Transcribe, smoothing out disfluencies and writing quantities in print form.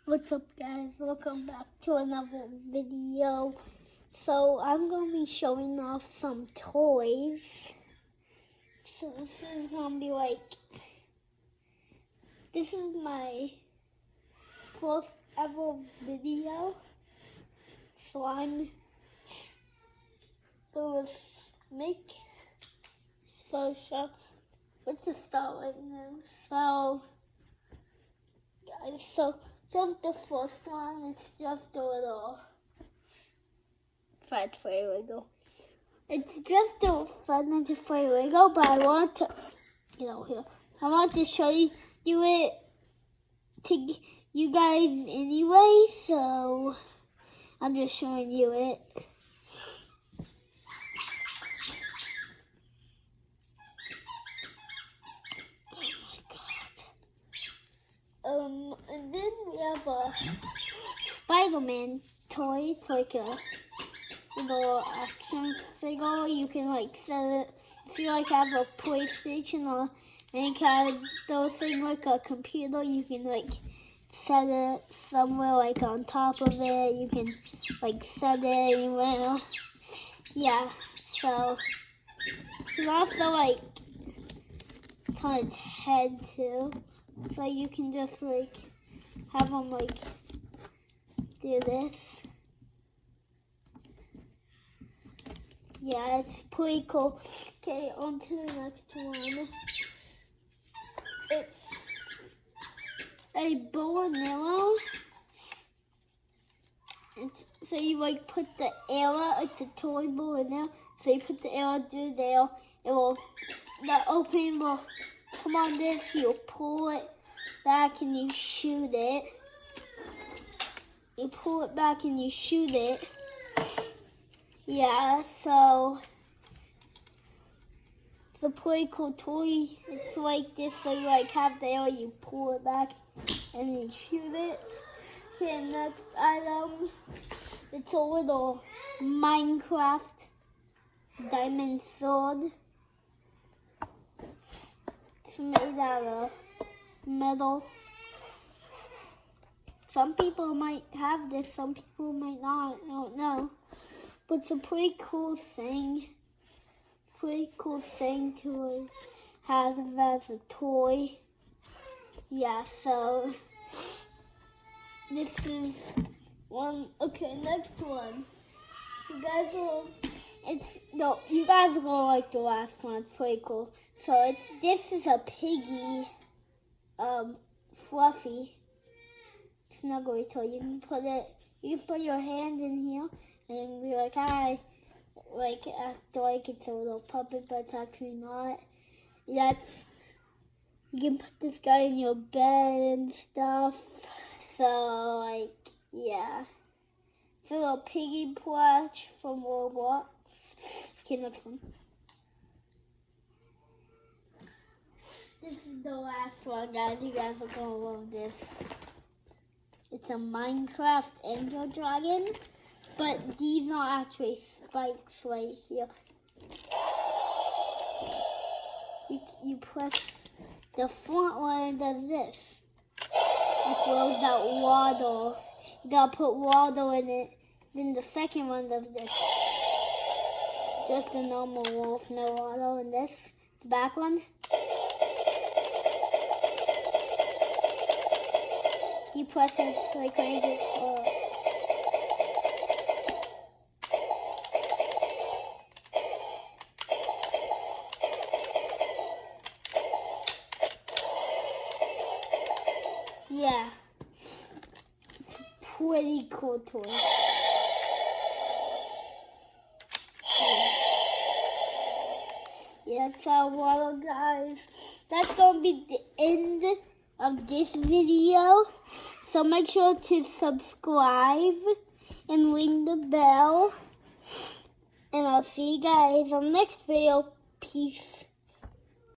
What's up, guys? Welcome back to another video. So I'm going to be showing off some toys. So this is going to be this is my first ever video. So I'm going to let's just start right now. So guys, so here's the first one. It's just a little fat toy Lego. It's just a fun toy Lego, but I want to get out here. I want to show you it to you guys anyway, so I'm just showing you it. And then we have a Spider-Man toy. It's like a little action figure. You can set it if you have a PlayStation or any kind of those things like a computer. You can set it somewhere on top of it. You can set it anywhere. Yeah. So there's also kind of head too. So you can just have them do this. Yeah, it's pretty cool. Okay, on to the next one. It's a bow and arrow. So you put the arrow, it's a toy bow and arrow. So you put the arrow through there, the opening will come on this, you pull it back and you shoot it. You pull it back and you shoot it. Yeah, so it's a pretty cool toy. It's like this, so you have the arrow, you pull it back and then shoot it. Okay, next item. It's a little Minecraft diamond sword. It's made out of metal. Some people might have this, some people might not. I don't know. But it's a pretty cool thing. Pretty cool thing to have as a toy. Yeah, so this is one. Okay, next one. You guys will like the last one. It's pretty cool. So this is a piggy, Fluffy snuggly toy. You can put your hand in here and be like, hi, act like it's a little puppet, but it's actually not. You can put this guy in your bed and stuff. So yeah. It's a little piggy plush from Roblox. Okay, next one. This is the last one, guys. You guys are gonna love this. It's a Minecraft Ender Dragon, but these are actually spikes right here. You press the front one and does this. It blows out water. You gotta put water in it. Then the second one does this. Just a normal wolf, no water in this. The back one. You press it when it gets hot. Yeah. It's a pretty cool toy. Yeah, that's our water, guys. That's going to be the end of this video. So make sure to subscribe and ring the bell. And I'll see you guys on the next video. Peace.